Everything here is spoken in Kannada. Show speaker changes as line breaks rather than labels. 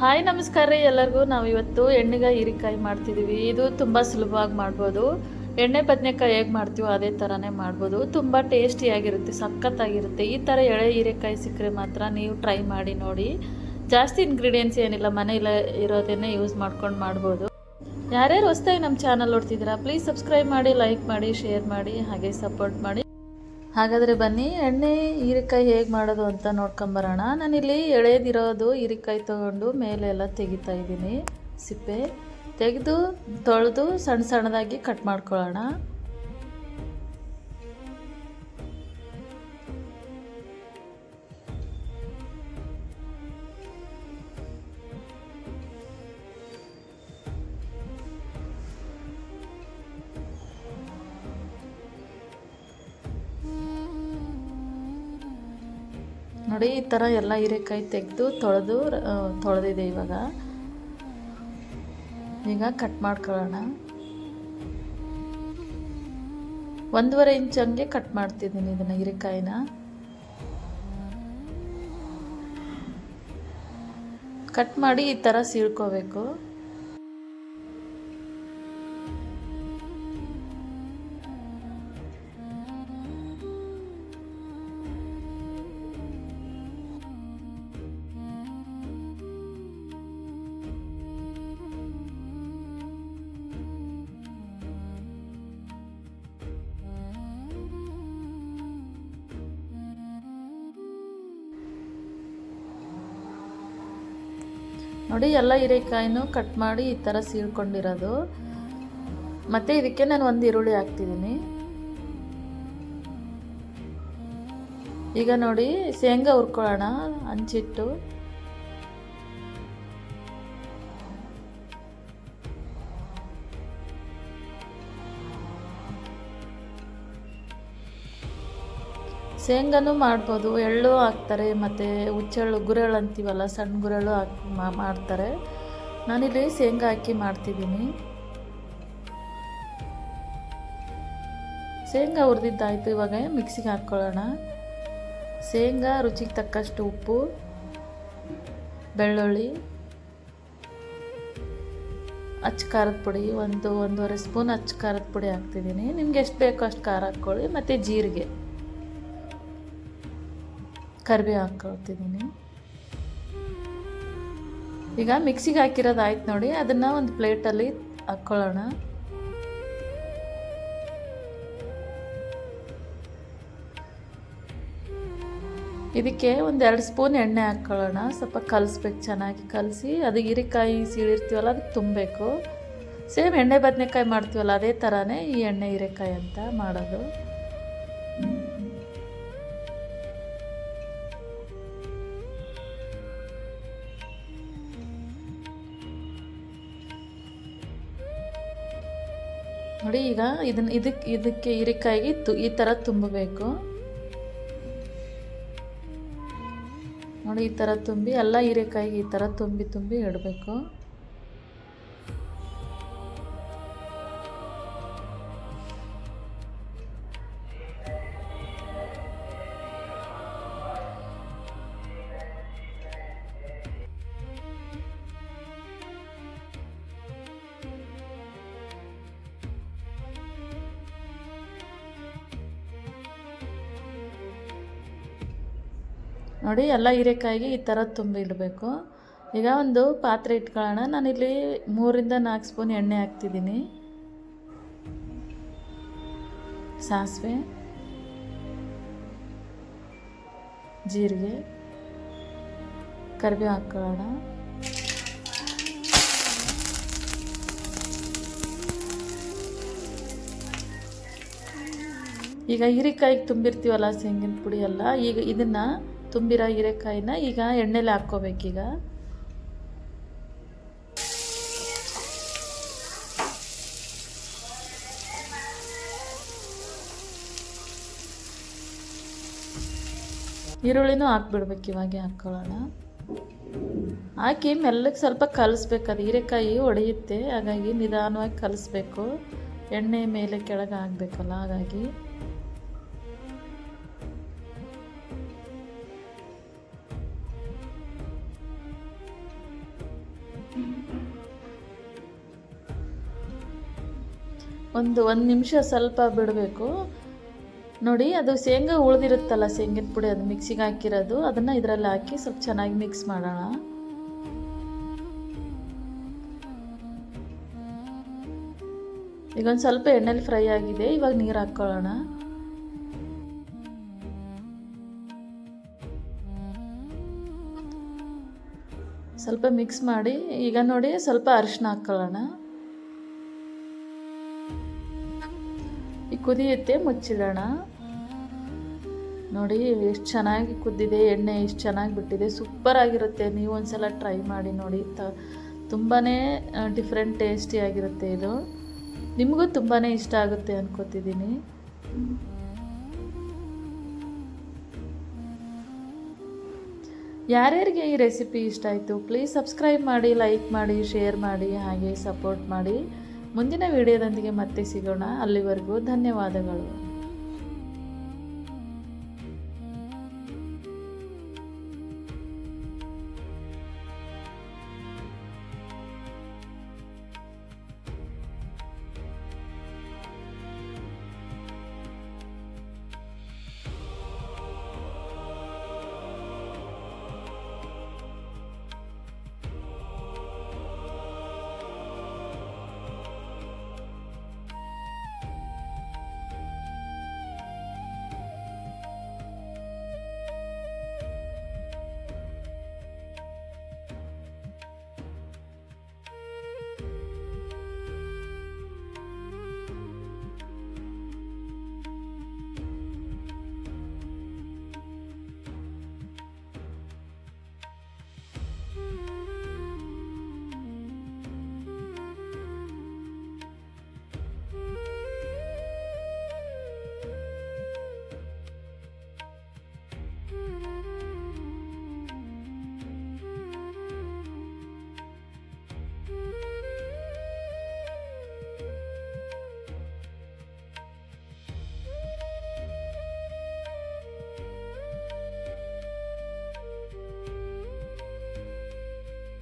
ಹಾಯ್ ನಮಸ್ಕಾರ ರೀ ಎಲ್ಲರಿಗೂ. ನಾವು ಇವತ್ತು ಎಣ್ಣೆಗಾಯಿ ಹೀರೆಕಾಯಿ ಮಾಡ್ತಿದ್ದೀವಿ. ಇದು ತುಂಬ ಸುಲಭವಾಗಿ ಮಾಡ್ಬೋದು. ಎಣ್ಣೆ ಬದನೆಕಾಯಿ ಹೇಗೆ ಮಾಡ್ತೀವೋ ಅದೇ ಥರನೇ ಮಾಡ್ಬೋದು. ತುಂಬ ಟೇಸ್ಟಿಯಾಗಿರುತ್ತೆ, ಸಖತ್ತಾಗಿರುತ್ತೆ. ಈ ಥರ ಎಳೆ ಹೀರೆಕಾಯಿ ಸಿಕ್ಕರೆ ಮಾತ್ರ ನೀವು ಟ್ರೈ ಮಾಡಿ ನೋಡಿ. ಜಾಸ್ತಿ ಇಂಗ್ರೀಡಿಯೆಂಟ್ಸ್ ಏನಿಲ್ಲ, ಮನೇಲಿ ಇರೋದನ್ನೇ ಯೂಸ್ ಮಾಡ್ಕೊಂಡು ಮಾಡ್ಬೋದು. ಯಾರ್ಯಾರು ಹೊಸ್ದಾಗಿ ನಮ್ಮ ಚಾನಲ್ ನೋಡ್ತಿದ್ದೀರಾ ಪ್ಲೀಸ್ ಸಬ್ಸ್ಕ್ರೈಬ್ ಮಾಡಿ, ಲೈಕ್ ಮಾಡಿ, ಶೇರ್ ಮಾಡಿ, ಹಾಗೆ ಸಪೋರ್ಟ್ ಮಾಡಿ. ಹಾಗಾದರೆ ಬನ್ನಿ ಎಣ್ಣೆ ಹೀರೆಕಾಯಿ ಹೇಗೆ ಮಾಡೋದು ಅಂತ ನೋಡ್ಕೊಂಬರೋಣ. ನಾನಿಲ್ಲಿ ಎಳೆದಿರೋದು ಹೀರೆಕಾಯಿ ತೊಗೊಂಡು ಮೇಲೆ ಎಲ್ಲ ತೆಗಿತಾ ಇದ್ದೀನಿ. ಸಿಪ್ಪೆ ತೆಗೆದು ತೊಳೆದು ಸಣ್ಣ ಸಣ್ಣದಾಗಿ ಕಟ್ ಮಾಡ್ಕೊಳ್ಳೋಣ. ನೋಡಿ ಈ ಥರ ಎಲ್ಲ ಹೀರೆಕಾಯಿ ತೆಗೆದು ತೊಳೆದಿದೆ. ಈಗ ಕಟ್ ಮಾಡ್ಕೊಳ್ಳೋಣ. 1.5 ಇಂಚ್ ಹಂಗೆ ಕಟ್ ಮಾಡ್ತಿದ್ದೀನಿ ಇದನ್ನು, ಹೀರೆಕಾಯಿನ. ಕಟ್ ಮಾಡಿ ಈ ಥರ ಸೀಳ್ಕೋಬೇಕು. ನೋಡಿ ಎಲ್ಲ ಹೀರೆಕಾಯಿನೂ ಕಟ್ ಮಾಡಿ ಈ ಥರ ಸೀಳ್ಕೊಂಡಿರೋದು. ಮತ್ತು ಇದಕ್ಕೆ ನಾನು 1 ಈರುಳ್ಳಿ ಹಾಕ್ತಿದ್ದೀನಿ. ಈಗ ನೋಡಿ ಶೇಂಗಾ ಹುರ್ಕೊಳ್ಳೋಣ ಹಂಚಿಟ್ಟು. ಶೇಂಗಾನು ಮಾಡ್ಬೋದು, ಎಳ್ಳು ಹಾಕ್ತಾರೆ, ಮತ್ತು ಹುಚ್ಚೆಳ್ಳು ಗುರೆಳ್ಳು ಅಂತೀವಲ್ಲ, ಸಣ್ಣ ಗುರೆಳ್ಳು ಹಾಕಿ ಮಾಡ್ತಾರೆ. ನಾನಿಲ್ಲಿ ಶೇಂಗಾ ಹಾಕಿ ಮಾಡ್ತಿದ್ದೀನಿ. ಶೇಂಗಾ ಹುರಿದಿದ್ದಾಯಿತು. ಇವಾಗ ಮಿಕ್ಸಿಗೆ ಹಾಕ್ಕೊಳ್ಳೋಣ. ಶೇಂಗಾ, ರುಚಿಗೆ ತಕ್ಕಷ್ಟು ಉಪ್ಪು, ಬೆಳ್ಳುಳ್ಳಿ, ಅಚ್ಚ ಖಾರದ ಪುಡಿ, 1-1.5 ಸ್ಪೂನ್ ಅಚ್ಚ ಖಾರದ ಪುಡಿ ಹಾಕ್ತಿದ್ದೀನಿ. ನಿಮ್ಗೆ ಎಷ್ಟು ಬೇಕೋ ಅಷ್ಟು ಖಾರ ಹಾಕ್ಕೊಳ್ಳಿ. ಮತ್ತು ಜೀರಿಗೆ, ಕರಿಬೇವು ಹಾಕ್ಕೊಳ್ತಿದ್ದೀನಿ. ಈಗ ಮಿಕ್ಸಿಗೆ ಹಾಕಿರೋದು ಆಯ್ತು ನೋಡಿ. ಅದನ್ನು ಒಂದು ಪ್ಲೇಟಲ್ಲಿ ಹಾಕ್ಕೊಳ್ಳೋಣ. ಇದಕ್ಕೆ 1-2 ಸ್ಪೂನ್ ಎಣ್ಣೆ ಹಾಕ್ಕೊಳ್ಳೋಣ. ಸ್ವಲ್ಪ ಕಲಿಸ್ಬೇಕು, ಚೆನ್ನಾಗಿ ಕಲಸಿ. ಅದು ಹೀರೆಕಾಯಿ ಸೀಳಿರ್ತೀವಲ್ಲ ಅದಕ್ಕೆ ತುಂಬಬೇಕು. ಸೇಮ್ ಎಣ್ಣೆ ಬದನೆಕಾಯಿ ಮಾಡ್ತೀವಲ್ಲ ಅದೇ ಥರನೇ ಈ ಎಣ್ಣೆ ಹೀರೆಕಾಯಿ ಅಂತ ಮಾಡೋದು. ನೋಡಿ ಈಗ ಇದಕ್ಕೆ ಹೀರೆಕಾಯಿಗೆ ಈ ಥರ ತುಂಬಬೇಕು. ನೋಡಿ ಈ ಥರ ತುಂಬಿ ಎಲ್ಲ ಹೀರೆಕಾಯಿಗೆ ಈ ಥರ ತುಂಬಿ ಇಡಬೇಕು. ನೋಡಿ ಎಲ್ಲ ಹೀರೆಕಾಯಿಗೆ ಈ ಥರ ತುಂಬಿ ಇಡಬೇಕು. ಈಗ ಒಂದು ಪಾತ್ರೆ ಇಟ್ಕೊಳ್ಳೋಣ. ನಾನಿಲ್ಲಿ 3-4 ಸ್ಪೂನ್ ಎಣ್ಣೆ ಹಾಕ್ತಿದ್ದೀನಿ. ಸಾಸಿವೆ, ಜೀರಿಗೆ, ಕರಿಬೇವು ಹಾಕ್ಕೊಳ್ಳೋಣ. ಈಗ ಹೀರೆಕಾಯಿಗೆ ತುಂಬಿರ್ತೀವಲ್ಲ ಶೇಂಗಿನ ಪುಡಿ ಎಲ್ಲ, ಈಗ ಇದನ್ನು ತುಂಬಿರೋ ಹೀರೆಕಾಯಿನ ಈಗ ಎಣ್ಣೆಲಿ ಹಾಕ್ಕೋಬೇಕೀಗ. ಈರುಳ್ಳಿನೂ ಹಾಕ್ಬಿಡ್ಬೇಕು. ಇವಾಗೆ ಹಾಕ್ಕೊಳ್ಳೋಣ. ಹಾಕಿ ಮೆಲ್ಲಗೆ ಸ್ವಲ್ಪ ಕಲಿಸ್ಬೇಕು. ಅದು ಹೀರೆಕಾಯಿ ಒಡೆಯುತ್ತೆ, ಹಾಗಾಗಿ ನಿಧಾನವಾಗಿ ಕಲಿಸ್ಬೇಕು. ಎಣ್ಣೆ ಮೇಲೆ ಕೆಳಗೆ ಆಗಬೇಕಲ್ಲ, ಹಾಗಾಗಿ ಒಂದು ನಿಮಿಷ ಸ್ವಲ್ಪ ಬಿಡಬೇಕು. ನೋಡಿ, ಅದು ಶೇಂಗಾ ಉಳಿದಿರುತ್ತಲ್ಲ, ಶೇಂಗಿನ ಪುಡಿ, ಅದು ಮಿಕ್ಸಿಗೆ ಹಾಕಿರೋದು, ಅದನ್ನು ಇದರಲ್ಲಿ ಹಾಕಿ ಸ್ವಲ್ಪ ಚೆನ್ನಾಗಿ ಮಿಕ್ಸ್ ಮಾಡೋಣ. ಈಗ ಒಂದು ಸ್ವಲ್ಪ ಎಣ್ಣೆಲಿ ಫ್ರೈ ಆಗಿದೆ. ಇವಾಗ ನೀರು ಹಾಕ್ಕೊಳ್ಳೋಣ. ಸ್ವಲ್ಪ ಮಿಕ್ಸ್ ಮಾಡಿ, ಈಗ ನೋಡಿ ಸ್ವಲ್ಪ ಅರಿಶಿನ ಹಾಕ್ಕೊಳ್ಳೋಣ. ಈ ಕುದಿಯುತ್ತೆ, ಮುಚ್ಚಿಡೋಣ. ನೋಡಿ ಎಷ್ಟು ಚೆನ್ನಾಗಿ ಕುದ್ದಿದೆ, ಎಣ್ಣೆ ಎಷ್ಟು ಚೆನ್ನಾಗಿ ಬಿಟ್ಟಿದೆ, ಸೂಪರ್ ಆಗಿರುತ್ತೆ. ನೀವು ಒಂದ್ಸಲ ಟ್ರೈ ಮಾಡಿ ನೋಡಿ, ತುಂಬಾ ಡಿಫ್ರೆಂಟ್ ಟೇಸ್ಟಿಯಾಗಿರುತ್ತೆ. ಇದು ನಿಮಗೂ ತುಂಬಾ ಇಷ್ಟ ಆಗುತ್ತೆ ಅನ್ಕೋತಿದ್ದೀನಿ. ಯಾರ್ಯಾರಿಗೆ ಈ ರೆಸಿಪಿ ಇಷ್ಟ ಆಯಿತು ಪ್ಲೀಸ್ ಸಬ್ಸ್ಕ್ರೈಬ್ ಮಾಡಿ, ಲೈಕ್ ಮಾಡಿ, ಶೇರ್ ಮಾಡಿ, ಹಾಗೆ ಸಪೋರ್ಟ್ ಮಾಡಿ. ಮುಂದಿನ ವಿಡಿಯೋದೊಂದಿಗೆ ಮತ್ತೆ ಸಿಗೋಣ. ಅಲ್ಲಿವರೆಗೂ ಧನ್ಯವಾದಗಳು.